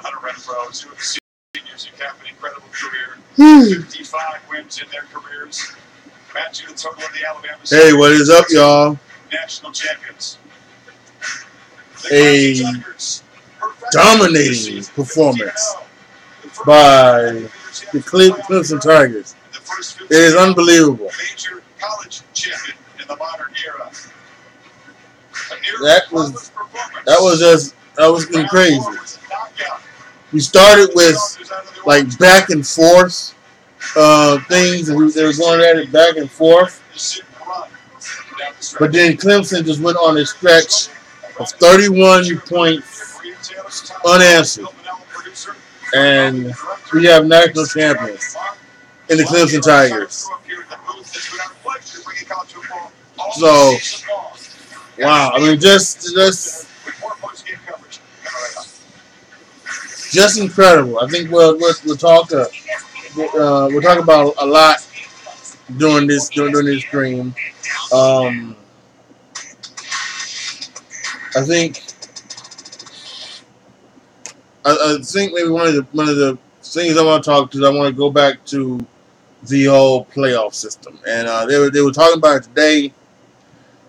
Hunter Renfro, two of the seniors who have an incredible career. 55 wins in their careers. Matching the total of the Alabama. Hey, what is up, y'all? National champions. A dominating performance by the Clemson Tigers. It is unbelievable. Major college champion in the modern era. That was crazy. We started with like back and forth things, and they were going at it back and forth. But then Clemson just went on a stretch of 31 points unanswered, and we have national champions in the Clemson Tigers. So, wow! I mean, just incredible. I think we'll talk about a lot during this stream. I think maybe one of the things I want to talk to is I want to go back to the whole playoff system, and they were talking about it today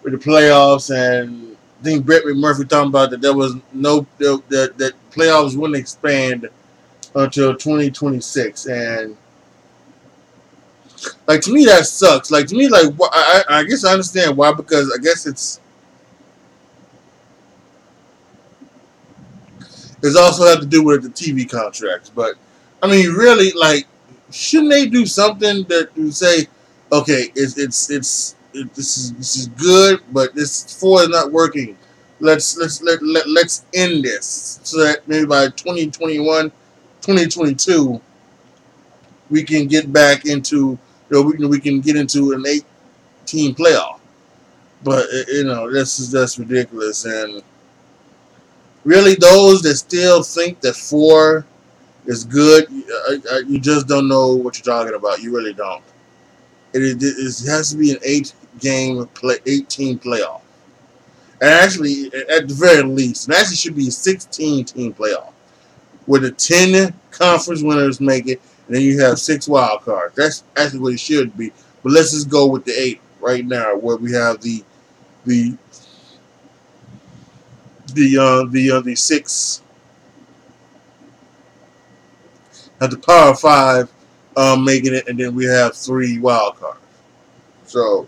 with the playoffs, and I think Brett McMurphy talking about that there was that playoffs wouldn't expand until 2026, and like to me that sucks. Like to me, like I guess I understand why, because I guess it's also have to do with the TV contracts. But I mean, really, like, shouldn't they do something that you say, okay, this is good, but this 4 is not working. Let's end this so that maybe by 2021, 2022, we can get back into we can get into an 8-team playoff. But that's ridiculous. And really, those that still think that 4 is good, you just don't know what you're talking about. You really don't. It has to be an 8-team playoff. And actually, at the very least, it actually should be a 16-team playoff, where the 10 conference winners make it, and then you have 6 wild cards. That's actually what it should be. But let's just go with the 8 right now, where we have the 6 at the Power 5 making it, and then we have 3 wild cards. So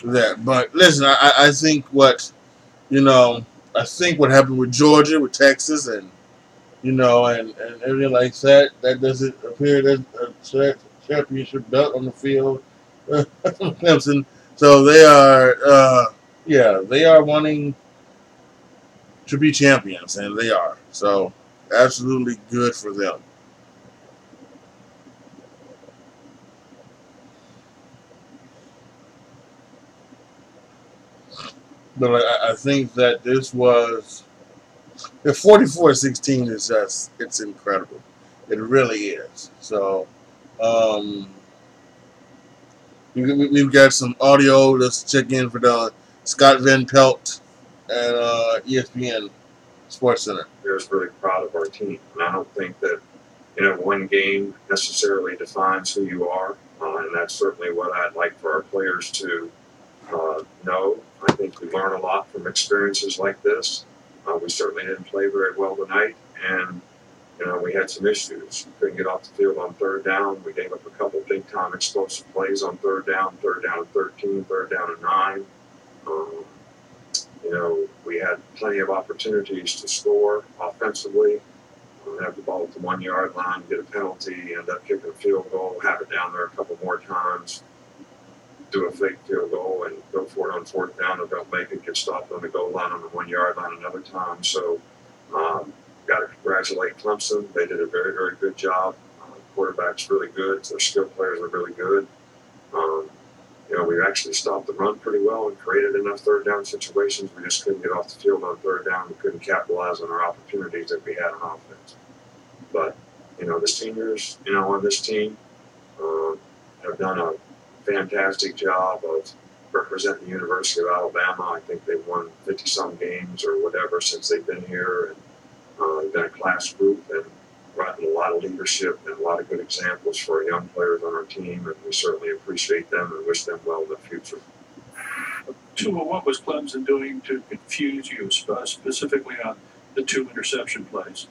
that. But listen, I think what happened with Georgia, with Texas, and and everything like that, that doesn't appear that a championship belt on the field. Clemson. So they are wanting to be champions, and they are. So absolutely good for them. But I think that this was the 44-16 is just, it's incredible. It really is. So we've got some audio. Let's check in for the Scott Van Pelt and ESPN Sports Center. We're just really proud of our team, and I don't think that one game necessarily defines who you are, and that's certainly what I'd like for our players to know. I think we learn a lot from experiences like this. We certainly didn't play very well tonight, and we had some issues. We couldn't get off the field on 3rd down. We gave up a couple big-time explosive plays on 3rd down and 13, 3rd down and 9. We had plenty of opportunities to score offensively. Have the ball at the 1-yard line, get a penalty, end up kicking a field goal, have it down there a couple more times, do a fake field goal, and go for it on 4th down, and don't make it, get stopped on the goal line on the 1-yard line another time. So, got to congratulate Clemson. They did a very, very good job. Quarterback's really good. Their skill players are really good. We actually stopped the run pretty well and created enough 3rd down situations. We just couldn't get off the field on 3rd down. We couldn't capitalize on our opportunities that we had on offense. But, the seniors, on this team have done a fantastic job of representing the University of Alabama. I think they've won 50-some games or whatever since they've been here. And they've been a class group. of leadership and a lot of good examples for our young players on our team, and we certainly appreciate them and wish them well in the future. Tua, what was Clemson doing to confuse you, specifically on the 2 interception plays?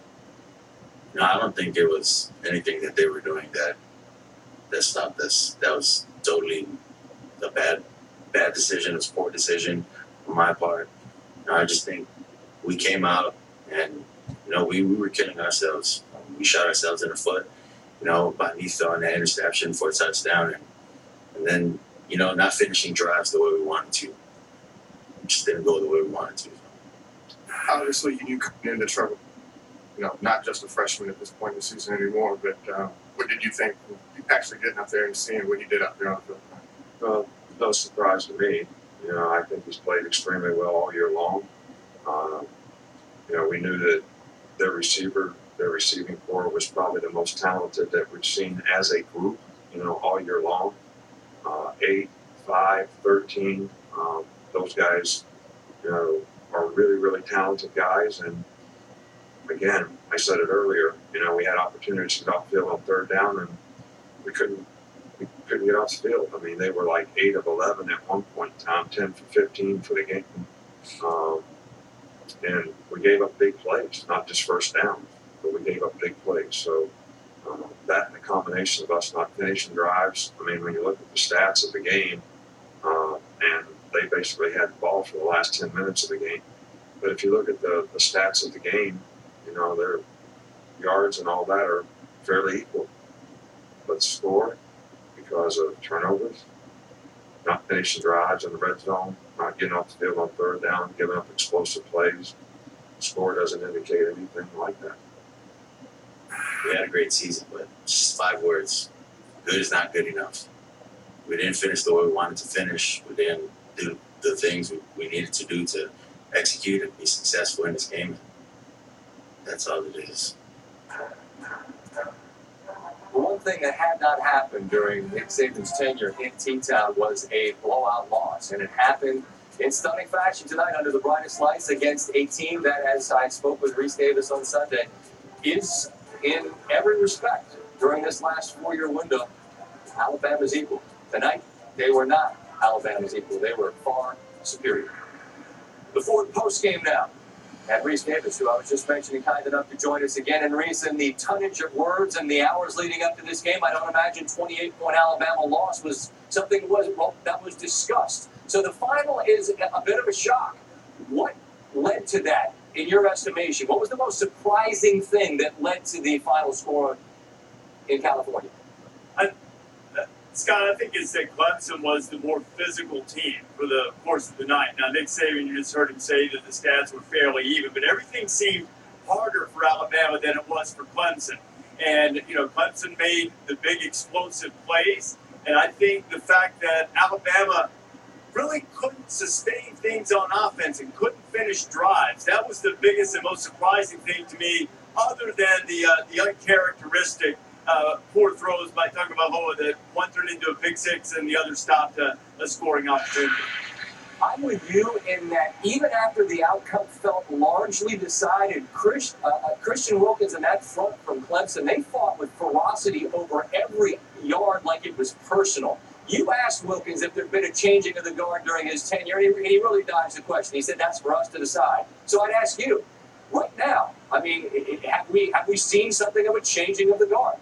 No, I don't think it was anything that they were doing that stopped us. That was totally a bad decision, a poor decision on my part. I just think we came out and, we were killing ourselves. We shot ourselves in the foot, by me throwing that interception for a touchdown and then, not finishing drives the way we wanted to. It just didn't go the way we wanted to. Obviously, you come into trouble. Not just a freshman at this point in the season anymore, but what did you think actually getting up there and seeing what he did up there on the field? Well, no surprise to me. I think he's played extremely well all year long. We knew that their receiving core was probably the most talented that we've seen as a group, all year long. 8, 5, 13, those guys, are really, really talented guys. And again, I said it earlier, we had opportunities to get off the field on third down and we couldn't get off the field. I mean, they were like 8 of 11 at one point in time, 10 for 15 for the game. And we gave up big plays, not just first down, but we gave up big plays. So that and the combination of us not finishing drives, I mean, when you look at the stats of the game, and they basically had the ball for the last 10 minutes of the game. But if you look at the stats of the game, their yards and all that are fairly equal. But score because of turnovers, not finishing drives in the red zone, not getting off the field on third down, giving up explosive plays. The score doesn't indicate anything like that. We had a great season, but just 5 words. Good is not good enough. We didn't finish the way we wanted to finish. We didn't do the things we needed to do to execute and be successful in this game. That's all it is. One thing that had not happened during Nick Saban's tenure in T-Town was a blowout loss, and it happened in stunning fashion tonight under the brightest lights against a team that, as I spoke with Reese Davis on Sunday, is in every respect during this last 4-year window Alabama's equal. Tonight, they were not Alabama's equal. They were far superior. The Ford post-game now. And Reese Davis, who I was just mentioning, kind enough to join us again. And Reese, in the tonnage of words and the hours leading up to this game, I don't imagine 28-point Alabama loss was something that was discussed. So the final is a bit of a shock. What led to that, in your estimation? What was the most surprising thing that led to the final score in California? Scott, I think it's that Clemson was the more physical team for the course of the night. Now, Nick Saban, you just heard him say that the stats were fairly even, but everything seemed harder for Alabama than it was for Clemson. And, Clemson made the big explosive plays, and I think the fact that Alabama really couldn't sustain things on offense and couldn't finish drives, that was the biggest and most surprising thing to me, other than the uncharacteristic poor throws by Tagovailoa that one turned into a pick six and the other stopped a scoring opportunity. I'm with you in that even after the outcome felt largely decided, Christian Wilkins and that front from Clemson, they fought with ferocity over every yard like it was personal. You asked Wilkins if there'd been a changing of the guard during his tenure, and he really dodged the question. He said that's for us to decide. So I'd ask you, right now, I mean, have we seen something of a changing of the guard?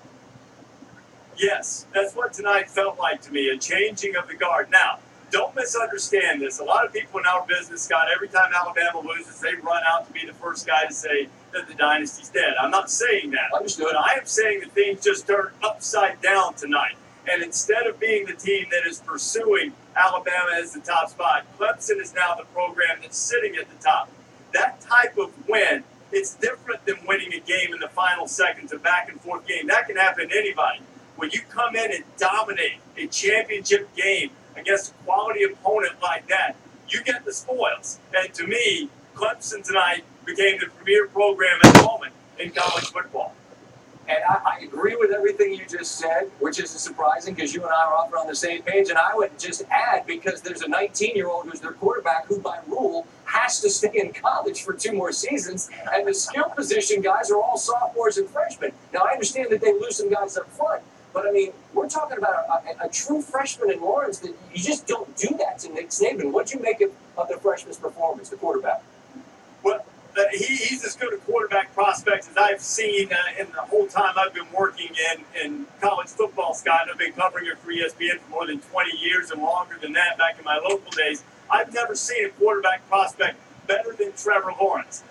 Yes, that's what tonight felt like to me, a changing of the guard. Now, don't misunderstand this. A lot of people in our business, Scott, every time Alabama loses, they run out to be the first guy to say that the dynasty's dead. I'm not saying that. Understood. But I am saying that things just turned upside down tonight. And instead of being the team that is pursuing Alabama as the top spot, Clemson is now the program that's sitting at the top. That type of win, it's different than winning a game in the final seconds, a back-and-forth game. That can happen to anybody. When you come in and dominate a championship game against a quality opponent like that, you get the spoils. And to me, Clemson tonight became the premier program at the moment in college football. And I agree with everything you just said, which isn't surprising because you and I are often on the same page. And I would just add, because there's a 19-year-old who's their quarterback who, by rule, has to stay in college for 2 more seasons. And the skill position guys are all sophomores and freshmen. Now, I understand that they lose some guys up front. But, I mean, we're talking about a true freshman in Lawrence that you just don't do that to Nick Saban. What'd you make of the freshman's performance, the quarterback? Well, he's as good a quarterback prospect as I've seen in the whole time I've been working in college football, Scott. I've been covering it for ESPN for more than 20 years and longer than that back in my local days. I've never seen a quarterback prospect better than Trevor Lawrence.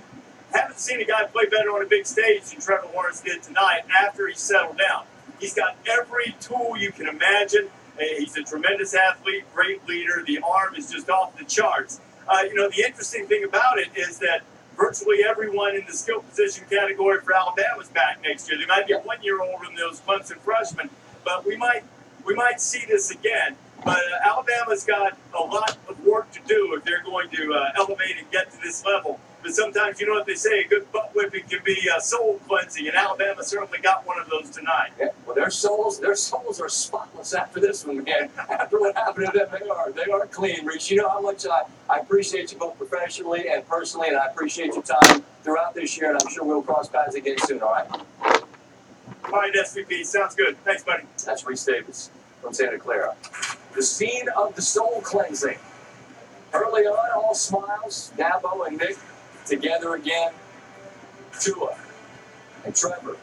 Haven't seen a guy play better on a big stage than Trevor Lawrence did tonight after he settled down. He's got every tool you can imagine. He's a tremendous athlete, great leader. The arm is just off the charts. The interesting thing about it is that virtually everyone in the skill position category for Alabama's back next year. They might be 1 year older than those Clemson freshmen, but we might see this again. But Alabama's got a lot of work to do if they're going to elevate and get to this level. But sometimes, you know what they say, a good butt whipping can be soul cleansing, and Alabama certainly got one of those tonight. Yeah, well, their souls are spotless after this one, man. After what happened to them, they are clean, Rich. You know how much I appreciate you both professionally and personally, and I appreciate your time throughout this year, and I'm sure we'll cross paths again soon, all right? All right, SVP, sounds good. Thanks, buddy. That's Reese Davis from Santa Clara. The scene of the soul cleansing. Early on, all smiles, Dabo and Nick together again. Tua and Trevor,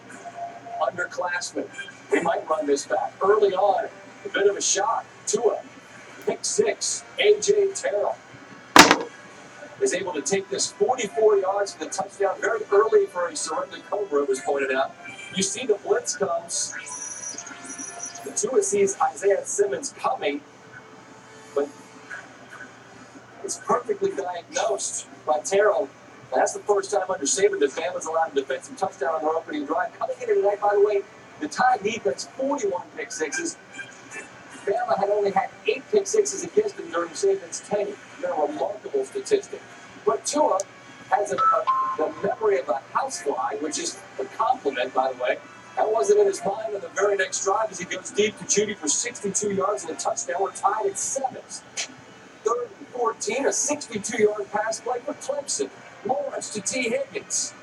underclassmen. We might run this back. Early on, a bit of a shock. Tua, pick 6. A.J. Terrell is able to take this 44 yards for the touchdown very early for a surrendered Cobra, was pointed out. You see the blitz comes. The Tua sees Isaiah Simmons coming, but it's perfectly diagnosed by Terrell. That's the first time under Saban that Bama's allowed a defensive touchdown on their opening drive. Coming in tonight, by the way, the Tide defense, 41 pick sixes. Bama had only had 8 pick sixes against them during Saban's tenure. They're a remarkable statistic. But Tua has the memory of a housefly, which is a compliment, by the way. That wasn't in his mind on the very next drive as he goes deep to Judy for 62 yards and a touchdown. We're tied at 7s. 3rd and 14, a 62-yard pass play for Clemson. Lawrence to T. Higgins.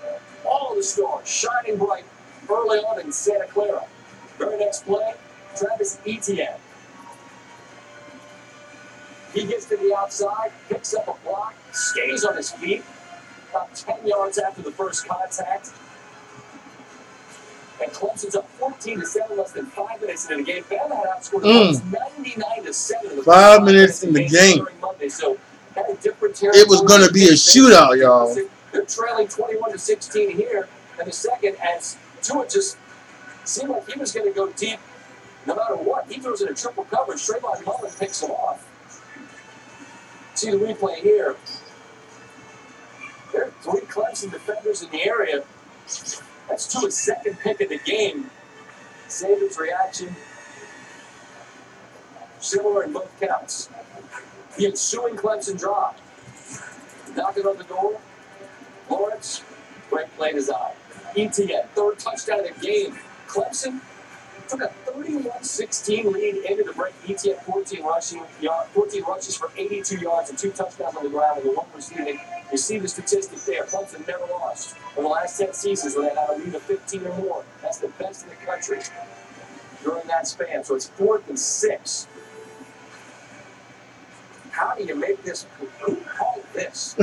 All the stars shining bright early on in Santa Clara. Very next play, Travis Etienne. He gets to the outside, picks up a block, stays on his feet, about 10 yards after the first contact. And Clemson's up 14-7, less than 5 minutes into the game. Bama had outscored 99-7. 5 minutes in the game. Monday, so it was going to be a shootout, y'all. They're trailing 21-16 here in the second, as Tua just seemed like he was going to go deep no matter what. He throws in a triple coverage. Trayvon Mullen picks him off. See the replay here. There are 3 Clemson defenders in the area. That's Tua's second pick of the game. Saban's reaction, similar in both counts. The ensuing Clemson drop. Knocking on the door. Lawrence, great play design. Etienne, 3rd touchdown of the game. Clemson took a 31-16 lead into the break. Etienne, 14 rushes for 82 yards and 2 touchdowns on the ground with the 1 receiving. You see the statistics there. Clemson never lost in the last 10 seasons when they had a lead of 15 or more. That's the best in the country during that span. So it's 4th and 6. How do you make this? Who called this?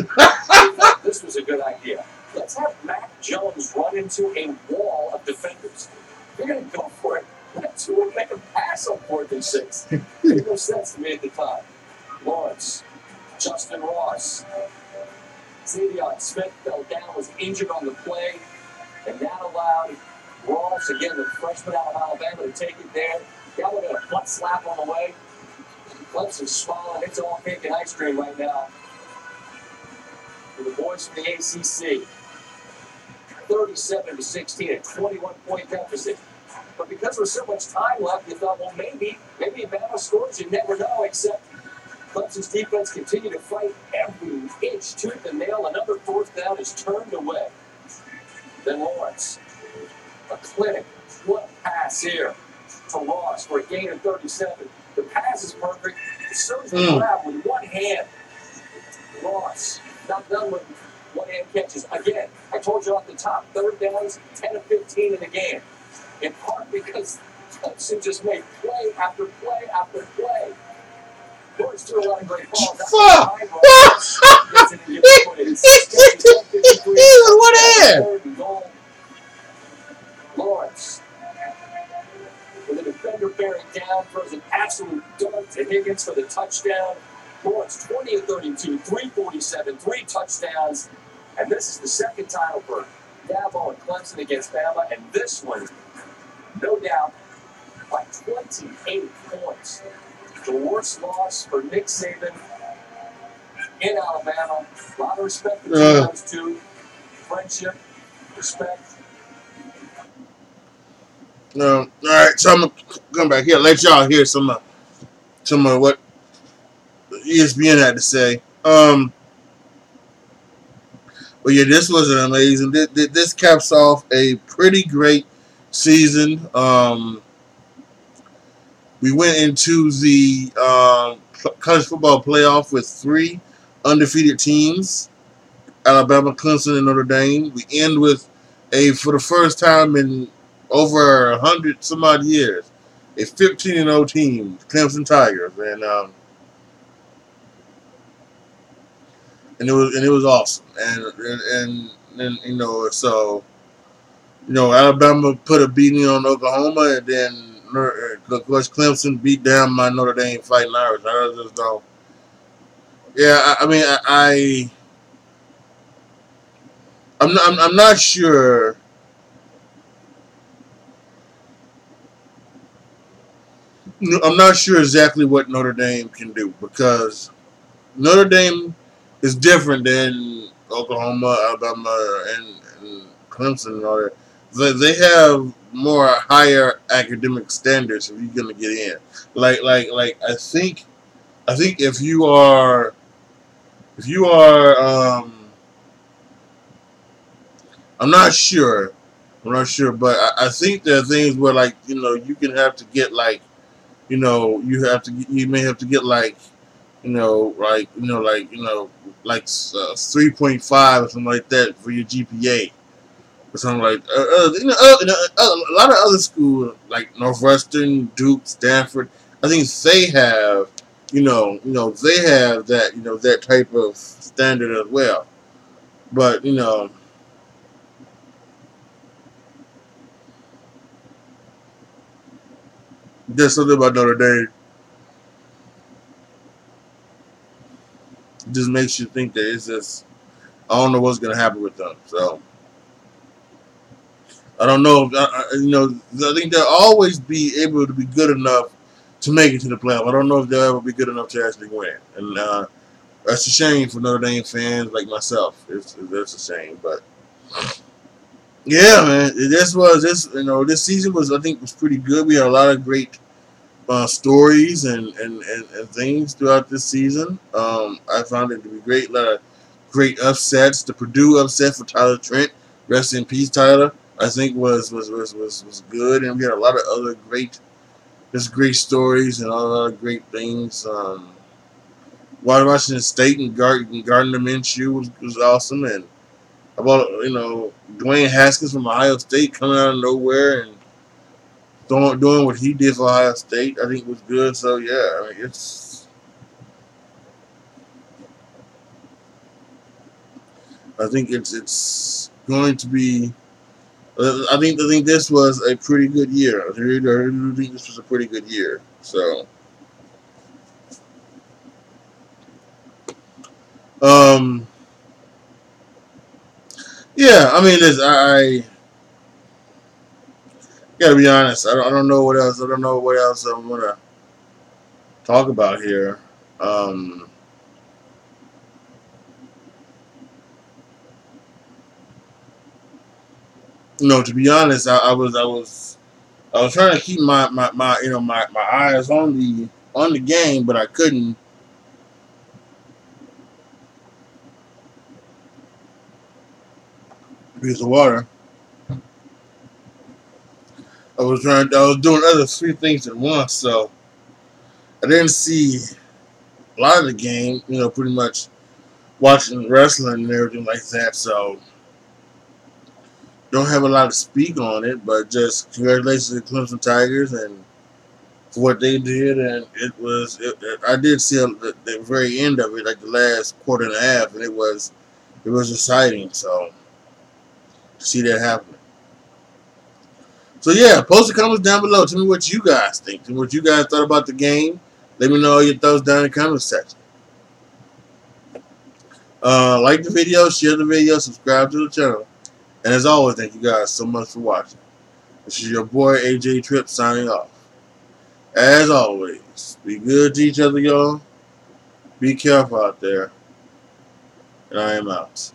This was a good idea. Let's have Mac Jones run into a wall of defenders. If you're going to go for it, let Tua make a pass on 4th and 6. Made no sense to me at the time. Lawrence, Justin Ross, Xavier Smith fell down, was injured on the play, and that allowed Ross, again, the freshman out of Alabama, to take it there. Got a butt slap on the way. Clemson's smiling. It's all cake and ice cream right now for the boys from the ACC. 37-16, a 21-point deficit. But because there's so much time left, you thought, well, maybe Bama scores. You never know, except Clemson's defense continued to fight every inch, tooth and nail. Another 4th down is turned away. Then Lawrence, a a clinic. What a pass here to Ross for a gain of 37. The pass is perfect. Serves the grab with one hand. Ross not done with one-hand catches. Again, I told you off the top, third downs, 10 of 15 in the game. In part because Clemson just made play after play after play. Lawrence threw a lot of great balls. Fuck! What hand? Lawrence, with a defender bearing down, throws an absolute dart to Higgins for the touchdown. Lawrence 20 of 32, 347, 3 touchdowns. And this is the second title for Dabo and Clemson against Bama. And this one, no doubt, by 28 points. The worst loss for Nick Saban in Alabama. A lot of respect between those two. Friendship, respect. All right, so I'm gonna come back here, let y'all hear some of what ESPN had to say. But yeah, this was an amazing. This caps off a pretty great season. We went into the college football playoff with 3 undefeated teams: Alabama, Clemson, and Notre Dame. We end with for the first time in over 100 some odd years, a 15-0 team, Clemson Tigers, and it was awesome. And Alabama put a beating on Oklahoma, and then of course Clemson beat down my Notre Dame Fighting Irish. I just don't. Yeah, I'm not sure. I'm not sure exactly what Notre Dame can do, because Notre Dame is different than Oklahoma, Alabama, and Clemson and all that. They have more higher academic standards if you're gonna get in. Like I think if you are I'm not sure, but I think there are things where, like, you can have to get, like, you may have to get, like, like 3.5 or something like that for your GPA or something like. A lot of other schools like Northwestern, Duke, Stanford, I think they have, they have that, that type of standard as well. But there's something about Notre Dame. It just makes you think that it's just, I don't know what's going to happen with them. So I don't know. I think they'll always be able to be good enough to make it to the playoff. I don't know if they'll ever be good enough to actually win. And that's a shame for Notre Dame fans like myself. That's a shame. But yeah, man, this season was, I think, was pretty good. We had a lot of great stories and things throughout this season. I found it to be great. A lot of great upsets. The Purdue upset for Tyler Trent, rest in peace, Tyler, I think was good, and we had a lot of other great stories and a lot of great things. Washington State and Gardner Minshew was awesome, and about Dwayne Haskins from Ohio State coming out of nowhere and doing what he did for Ohio State, I think was good. So yeah, I mean, I think it's going to be. I think this was a pretty good year. I think this was a pretty good year. So, yeah. I mean, I gotta be honest. I don't know what else. I don't know what else I'm gonna talk about here. To be honest, I was trying to keep my eyes on the game, but I couldn't. Because of water. I was doing other 3 things at once, so I didn't see a lot of the game. Pretty much watching wrestling and everything like that. So don't have a lot to speak on it, but just congratulations to the Clemson Tigers and for what they did. And I did see the very end of it, like the last quarter and a half, and it was exciting. So to see that happening. So yeah, post the comments down below. Tell me what you guys think. Tell me what you guys thought about the game. Let me know all your thoughts down in the comment section. Like the video, share the video, subscribe to the channel. And as always, thank you guys so much for watching. This is your boy AJ Tripp signing off. As always, be good to each other, y'all. Be careful out there. And I am out.